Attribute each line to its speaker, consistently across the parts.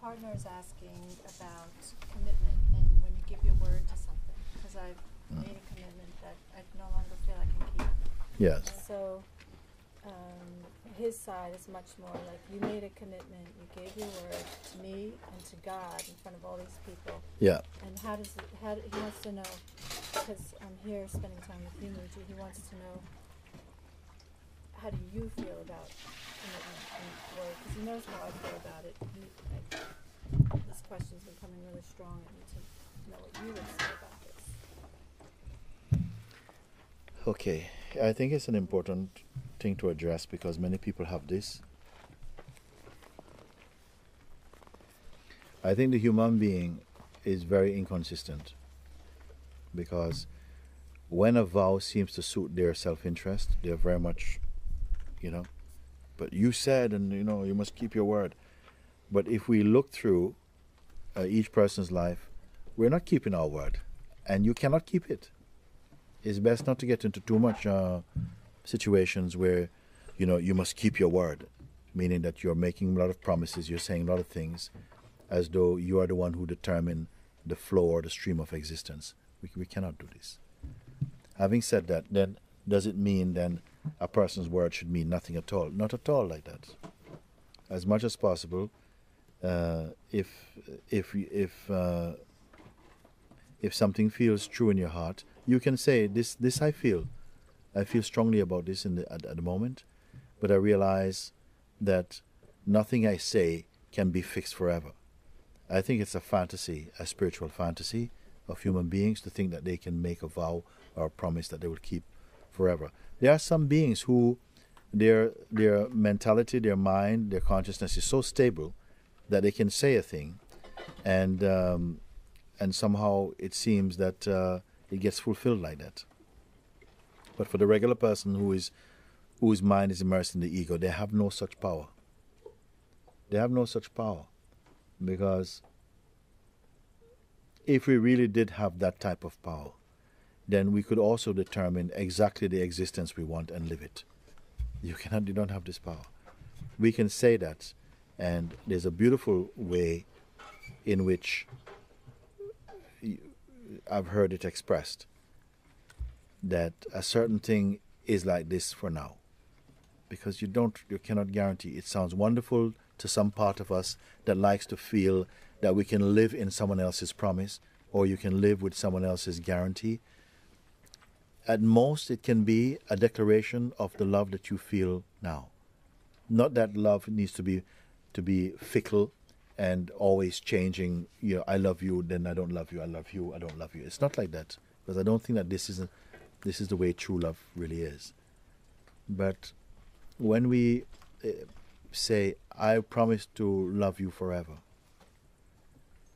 Speaker 1: partner is asking about commitment and when you give your word to something, because I've made a commitment that I no longer feel I can keep.
Speaker 2: Yes.
Speaker 1: So his side is much more like you made a commitment, you gave your word to me and to God in front of all these people.
Speaker 2: Yeah.
Speaker 1: And he wants to know, because I'm here spending time with you, Mooji, he wants to know, how do you feel about commitment and word? Because he knows how I feel about it. This question's been coming really strong. I need to know what you would say about this.
Speaker 2: Okay. I think it's an important thing to address because many people have this. I think the human being is very inconsistent because when a vow seems to suit their self-interest, they're very much, but you said, and you must keep your word. But if we look through each person's life, we're not keeping our word, and you cannot keep it. It's best not to get into too much situations where, you must keep your word, meaning that you're making a lot of promises, you're saying a lot of things, as though you are the one who determine the flow or the stream of existence. We cannot do this. Having said that, then does it mean then a person's word should mean nothing at all? Not at all like that. As much as possible, if something feels true in your heart, you can say, this I feel strongly about this at the moment, but I realize that nothing I say can be fixed forever. I think it's a fantasy, a spiritual fantasy of human beings to think that they can make a vow or a promise that they will keep forever. There are some beings who their mentality, their mind, their consciousness is so stable that they can say a thing and somehow it seems that it gets fulfilled like that. But for the regular person whose mind is immersed in the ego, they have no such power. They have no such power. Because if we really did have that type of power, then we could also determine exactly the existence we want and live it. You don't have this power. We can say that, and there's a beautiful way in which I've heard it expressed, that a certain thing is like this for now. Because you cannot guarantee. It sounds wonderful to some part of us that likes to feel that we can live in someone else's promise, or you can live with someone else's guarantee. At most, it can be a declaration of the love that you feel now. Not that love needs to be fickle and always changing. I love you, then I don't love you. I love you, I don't love you. It's not like that, because I don't think that this is the way true love really is. But when we say, I promise to love you forever,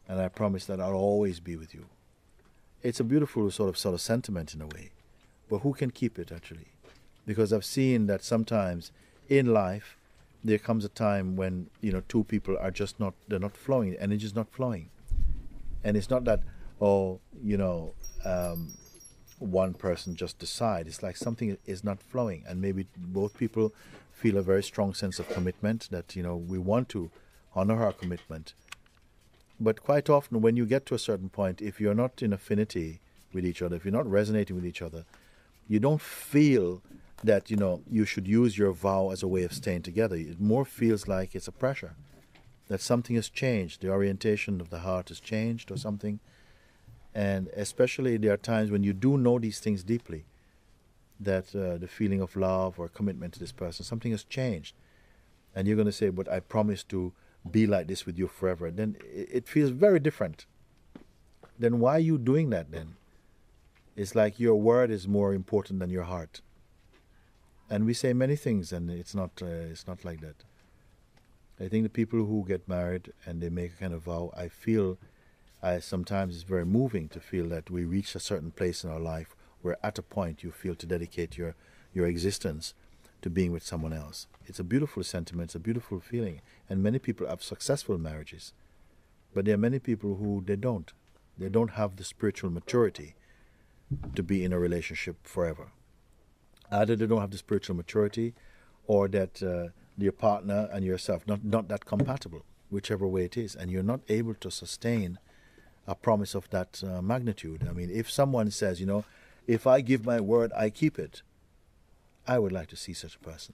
Speaker 2: and I promise that I'll always be with you, it's a beautiful sort of sentiment in a way. But who can keep it, actually? Because I've seen that sometimes in life there comes a time when two people are just not flowing. The energy is not flowing, and it's not that one person just decide. It's like something is not flowing, and maybe both people feel a very strong sense of commitment that we want to honor our commitment. But quite often, when you get to a certain point, if you're not in affinity with each other, if you're not resonating with each other, you don't feel that you should use your vow as a way of staying together. It more feels like it's a pressure, that something has changed, the orientation of the heart has changed or something. And especially there are times when you do know these things deeply, that the feeling of love or commitment to this person, something has changed, and you're going to say, but I promise to be like this with you forever. Then it feels very different. Then why are you doing that then? It's like your word is more important than your heart. And we say many things, and it's not like that. I think the people who get married and they make a kind of vow, I feel sometimes it's very moving to feel that we reach a certain place in our life where at a point you feel to dedicate your existence to being with someone else. It's a beautiful sentiment, it's a beautiful feeling. And many people have successful marriages. But there are many people who they don't. They don't have the spiritual maturity to be in a relationship forever. Either they don't have the spiritual maturity, or that your partner and yourself not that compatible. whichever way it is, and you're not able to sustain a promise of that magnitude. I mean, if someone says, you know, if I give my word, I keep it, I would like to see such a person.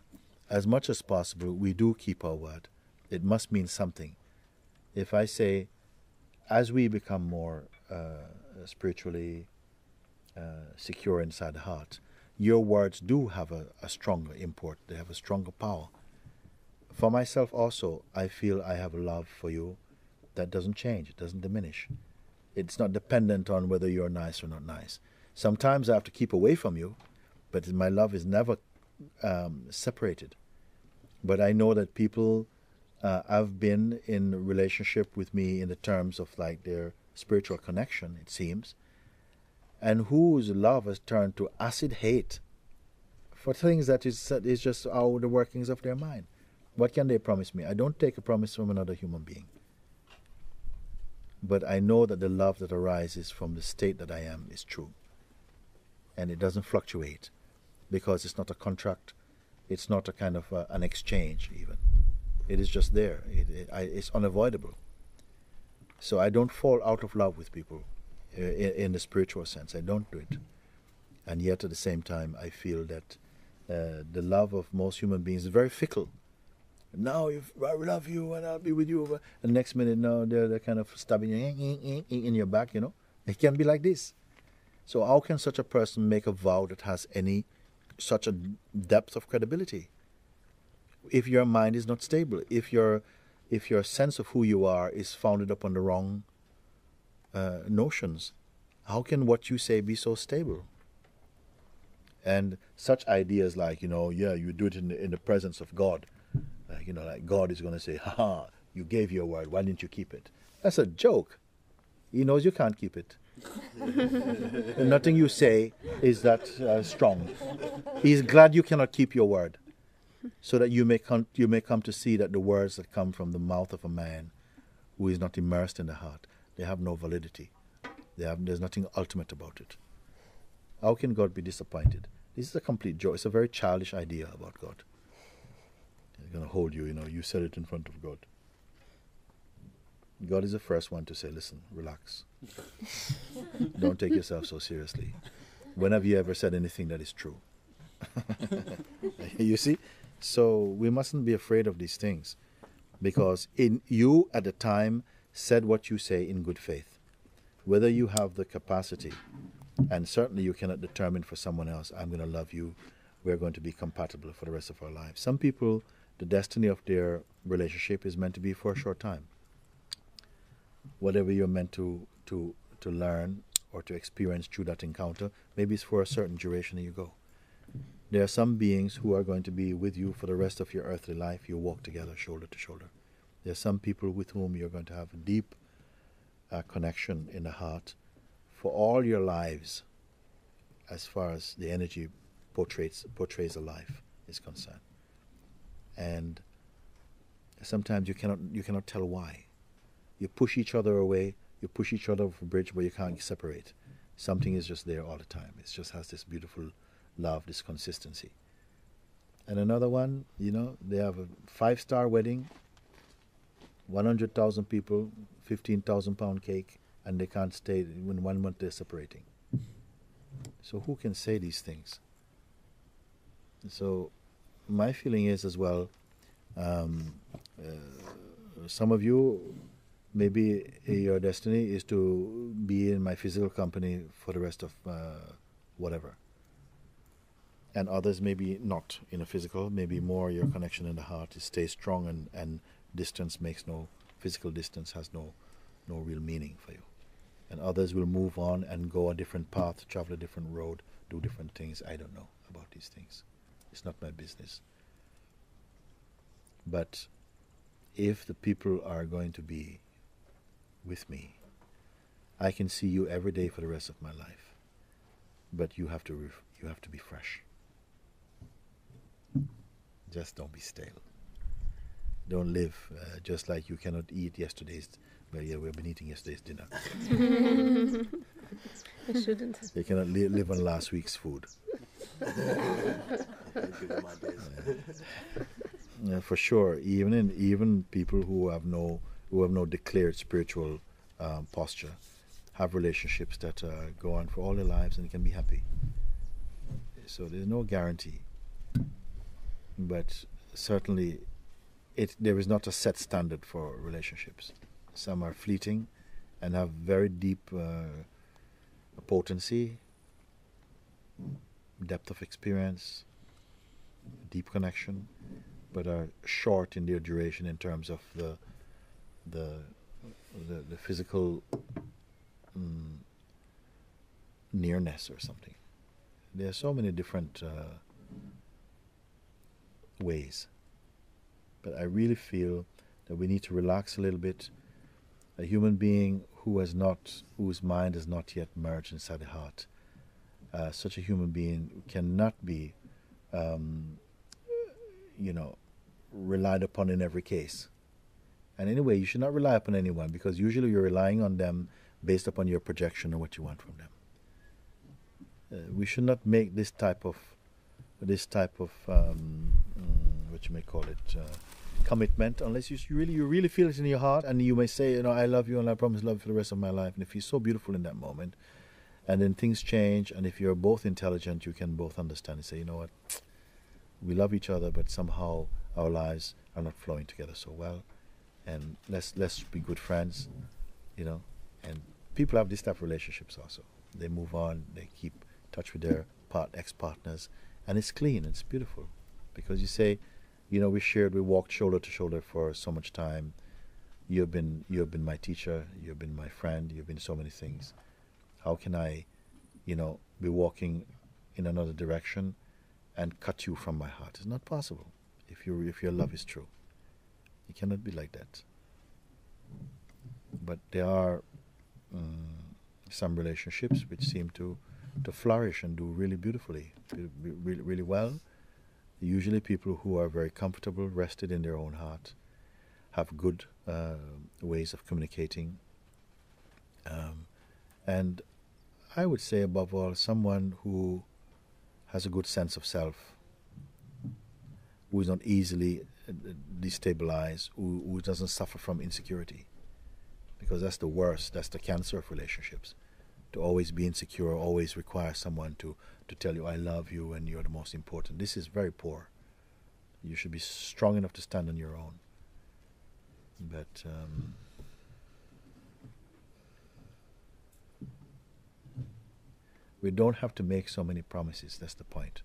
Speaker 2: As much as possible, we do keep our word. It must mean something. If I say, as we become more spiritually secure inside the heart, your words do have a stronger import. They have a stronger power. For myself also, I feel I have a love for you that doesn't change. It doesn't diminish. It's not dependent on whether you're nice or not nice. Sometimes I have to keep away from you, but my love is never separated. But I know that people have been in relationship with me in the terms of like their spiritual connection, it seems, and whose love has turned to acid hate for things that is just how the workings of their mind. What can they promise me? I don't take a promise from another human being. But I know that the love that arises from the state that I am is true. And it doesn't fluctuate, because it's not a contract. It's not a kind of an exchange even. It is just there. It's unavoidable. So I don't fall out of love with people in the spiritual sense. I don't do it. And yet at the same time, I feel that the love of most human beings is very fickle. Now I love you and I'll be with you. And the next minute, now they're kind of stabbing you in your back, you know. It can be like this. So how can such a person make a vow that has such a depth of credibility? If your mind is not stable, if your sense of who you are is founded upon the wrong notions, how can what you say be so stable? And such ideas like, you do it in the presence of God. Like God is going to say, ha, you gave your word, why didn't you keep it? That's a joke. He knows you can't keep it. And nothing you say is that strong. He's glad you cannot keep your word, so that you may come to see that the words that come from the mouth of a man who is not immersed in the heart, they have no validity. There's nothing ultimate about it. How can God be disappointed? This is a complete joke. It's a very childish idea about God. He's going to hold you, you said it in front of God. God is the first one to say, listen, relax. Don't take yourself so seriously. When have you ever said anything that is true? You see? So we mustn't be afraid of these things, because you at the time said what you say in good faith. Whether you have the capacity, and certainly you cannot determine for someone else, I'm going to love you, we're going to be compatible for the rest of our lives. Some people, the destiny of their relationship is meant to be for a short time. Whatever you're meant to learn or to experience through that encounter, maybe it's for a certain duration and you go. There are some beings who are going to be with you for the rest of your earthly life. You walk together shoulder to shoulder. There are some people with whom you're going to have a deep connection in the heart for all your lives, as far as the energy portrays a life is concerned. And sometimes you cannot tell why. You push each other away, you push each other off a bridge, but you can't separate. Something is just there all the time. It just has this beautiful love, this consistency. And another one, they have a 5-star wedding, 100,000 people, 15,000 pound cake, and they can't stay. In 1 month they're separating. So who can say these things? So my feeling is as well, some of you, maybe your destiny is to be in my physical company for the rest of whatever. And others maybe not in a physical, maybe more your connection in the heart is stay strong, and distance makes physical distance has no real meaning for you. And others will move on and go a different path, travel a different road, do different things. I don't know about these things. It's not my business. But if the people are going to be with me, I can see you every day for the rest of my life. But you have to be fresh. Just don't be stale. Don't live just like you cannot eat yesterday's. Well, yeah, we've been eating yesterday's dinner.
Speaker 3: I shouldn't.
Speaker 2: You cannot live on last week's food. For sure, even people who have no who have no declared spiritual posture have relationships that go on for all their lives and can be happy. So there's no guarantee. But certainly there is not a set standard for relationships. Some are fleeting and have very deep potency, depth of experience, deep connection, but are short in their duration in terms of the physical nearness or something. There are so many different ways, but I really feel that we need to relax a little bit. A human being whose mind has not yet merged inside the heart, such a human being cannot be, relied upon in every case. And anyway, you should not rely upon anyone, because usually you're relying on them based upon your projection of what you want from them. We should not make this type of what you may call it, commitment, unless you really feel it in your heart, and you may say, I love you and I promise love you for the rest of my life. And if you're so beautiful in that moment, and then things change, and if you're both intelligent, you can both understand and say, you know what, we love each other, but somehow our lives are not flowing together so well, and let's be good friends, And people have this type of relationships also. They move on, they keep in touch with their ex-partners, and it's clean, it's beautiful, because you say, we walked shoulder to shoulder for so much time. You've been my teacher, you've been my friend, you've been so many things. How can I, be walking in another direction and cut you from my heart? It's not possible. If your love is true, it cannot be like that. But there are some relationships which seem to flourish and do really beautifully, really, really well. Usually people who are very comfortable, rested in their own heart, have good ways of communicating. And I would say, above all, someone who has a good sense of self, who is not easily destabilized, who doesn't suffer from insecurity. Because that's the worst, that's the cancer of relationships. To always be insecure, always require someone to tell you, I love you and you're the most important. This is very poor. You should be strong enough to stand on your own. But we don't have to make so many promises, that's the point.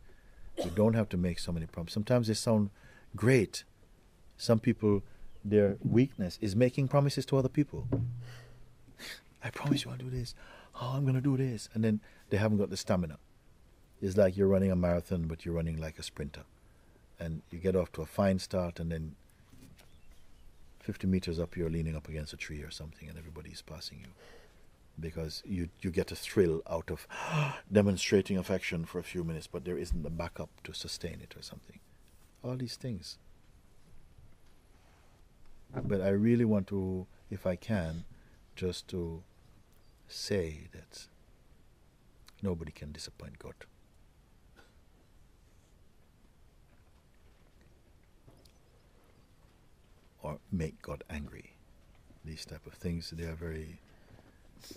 Speaker 2: We don't have to make so many promises. Sometimes they sound great. Some people, their weakness is making promises to other people. I promise you I'll do this. Oh, I'm going to do this. And then they haven't got the stamina. It's like you're running a marathon, but you're running like a sprinter. And you get off to a fine start, and then 50 meters up, you're leaning up against a tree or something, and everybody's passing you. Because you get a thrill out of demonstrating affection for a few minutes, but there isn't a backup to sustain it or something. All these things. But I really want to, if I can, just to say that nobody can disappoint God. Or make God angry. These type of things, they are very,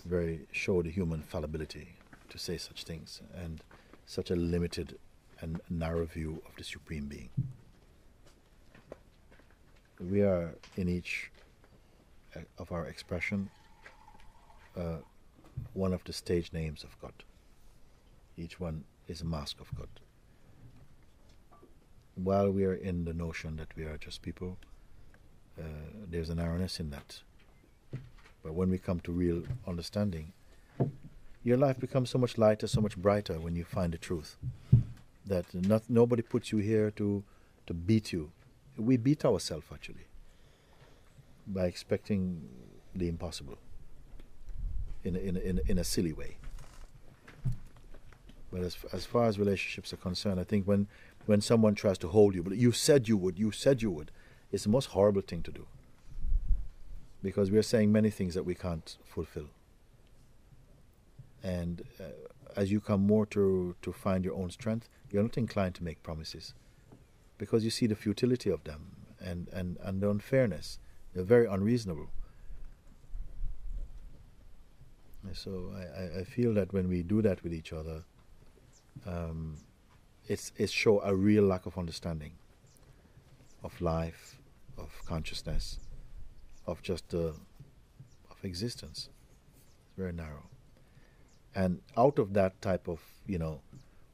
Speaker 2: very show the human fallibility to say such things, and such a limited and narrow view of the Supreme Being. We are in each of our expression one of the stage names of God. Each one is a mask of God. While we are in the notion that we are just people, there's a narrowness in that. But when we come to real understanding, your life becomes so much lighter, so much brighter when you find the truth. That nobody puts you here to beat you. We beat ourselves, actually, by expecting the impossible in a silly way. But as far as relationships are concerned, I think when someone tries to hold you, but you said you would, it's the most horrible thing to do. Because we are saying many things that we can't fulfill. And as you come more to find your own strength, you're not inclined to make promises. Because you see the futility of them and the unfairness. They're very unreasonable. And so I feel that when we do that with each other, it's show a real lack of understanding of life, of consciousness, of just of existence. It's very narrow. And out of that type of,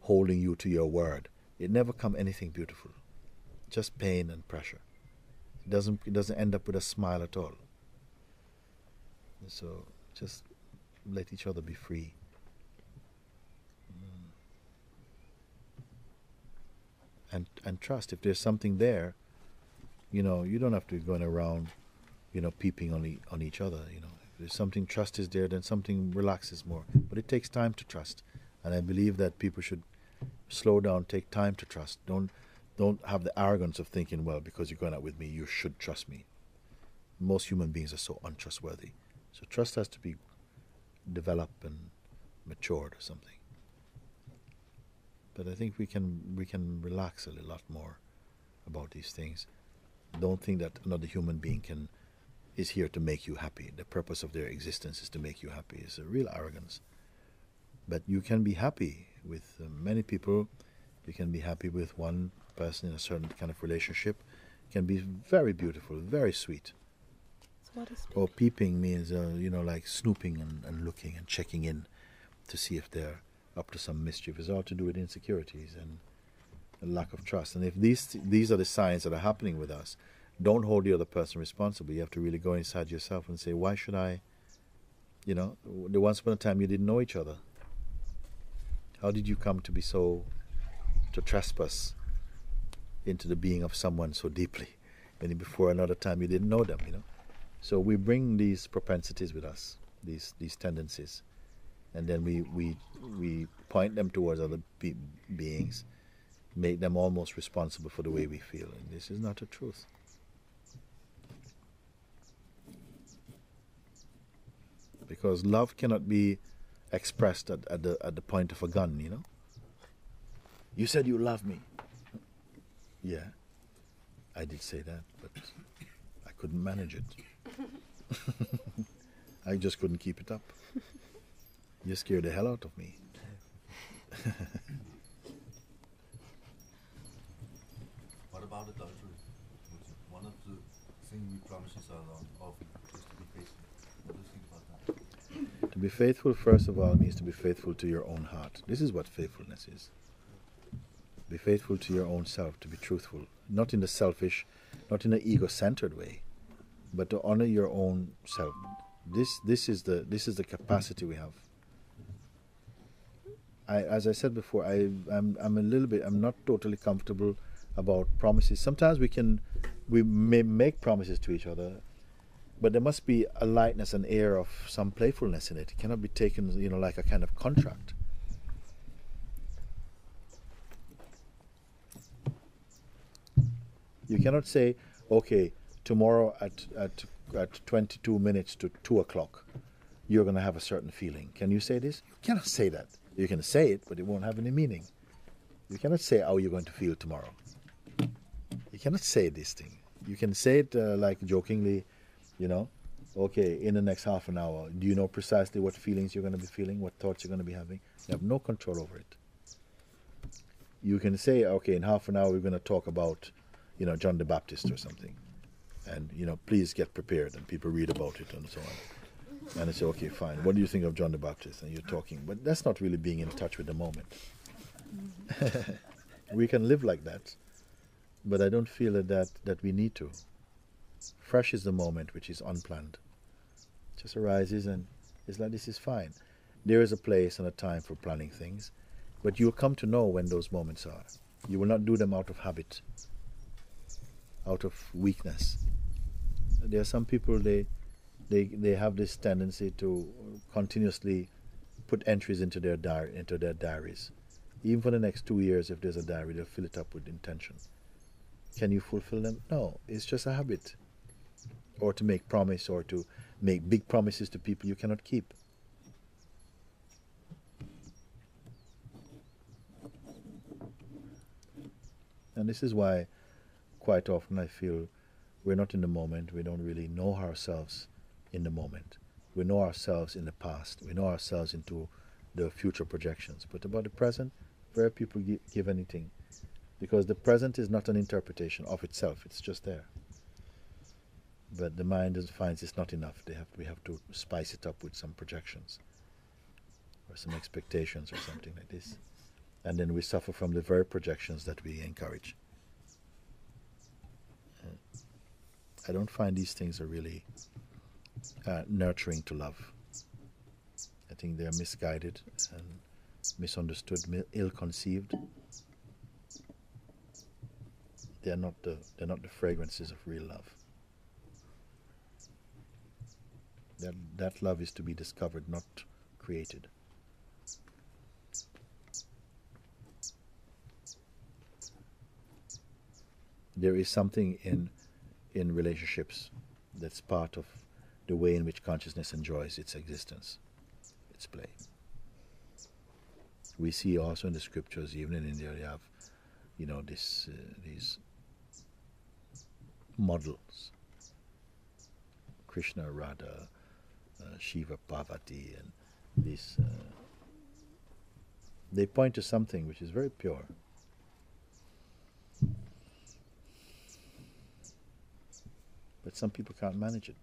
Speaker 2: holding you to your word, it never come anything beautiful. Just pain and pressure. It doesn't end up with a smile at all. And so just let each other be free. And trust. If there's something there, you don't have to be going around, peeping on each other. If there's something, trust is there, then something relaxes more. But it takes time to trust. And I believe that people should slow down, take time to trust. Don't have the arrogance of thinking, well, because you're going out with me, you should trust me. Most human beings are so untrustworthy. So trust has to be developed and matured or something. But I think we can relax a lot more about these things. Don't think that another human being is here to make you happy. The purpose of their existence is to make you happy. It's a real arrogance. But you can be happy with many people. You can be happy with one person in a certain kind of relationship. It can be very beautiful, very sweet.
Speaker 1: So what is peeping?
Speaker 2: Or peeping means, like snooping and looking and checking in to see if they're up to some mischief. It's all to do with insecurities and a lack of trust. And if these are the signs that are happening with us, don't hold the other person responsible. You have to really go inside yourself and say, why should I, the once upon a time you didn't know each other. How did you come to be to trespass into the being of someone so deeply, when before another time you didn't know them, So we bring these propensities with us, these tendencies, and then we point them towards other beings, make them almost responsible for the way we feel, and this is not the truth. Because love cannot be expressed at the point of a gun, You said you love me. Yeah, I did say that, but I couldn't manage it. I just couldn't keep it up. You scared the hell out of me.
Speaker 3: What about adultery? One of the things we promise each other often is to be faithful. What do you think about that?
Speaker 2: To be faithful, first of all, means to be faithful to your own heart. This is what faithfulness is. Be faithful to your own self, to be truthful. Not in the selfish, not in an ego-centered way, but to honor your own self. This is the capacity we have. As I said before, I'm not totally comfortable about promises. Sometimes we may make promises to each other, but there must be a lightness, an air of some playfulness in it. It cannot be taken, like a kind of contract. You cannot say, okay, tomorrow at 22 minutes to 2 o'clock, you're going to have a certain feeling. Can you say this? You cannot say that. You can say it, but it won't have any meaning. You cannot say how you're going to feel tomorrow. You cannot say this thing. You can say it like jokingly, okay, in the next half an hour, do you know precisely what feelings you're going to be feeling, what thoughts you're going to be having? You have no control over it. You can say, okay, in half an hour we're going to talk about, John the Baptist or something. And, please get prepared. And people read about it and so on. And they say, okay, fine. What do you think of John the Baptist? And you're talking. But that's not really being in touch with the moment. We can live like that. But I don't feel that we need to. Fresh is the moment which is unplanned. It just arises and it's like, this is fine. There is a place and a time for planning things. But you'll come to know when those moments are. You will not do them out of habit, out of weakness. There are some people, they have this tendency to continuously put entries into their diaries. Even for the next 2 years, if there's a diary, they'll fill it up with intention. Can you fulfill them? No, it's just a habit. Or to make promise, or to make big promises to people you cannot keep. And this is why quite often I feel we're not in the moment. We don't really know ourselves in the moment. we know ourselves in the past, we know ourselves into the future projections. But about the present, very people give anything, because the present is not an interpretation of itself, it's just there. But the mind finds it's not enough. We have to spice it up with some projections or some expectations or something like this. And then we suffer from the very projections that we encourage. I don't find these things are really nurturing to love. I think they're misguided and misunderstood, ill-conceived. They're not the fragrances of real love. That love is to be discovered, not created. There is something in relationships that's part of the way in which consciousness enjoys its existence, its play. We see also in the scriptures, even in India, you have, these models: Krishna, Radha, Shiva, Parvati, and this. They point to something which is very pure. But some people can't manage it.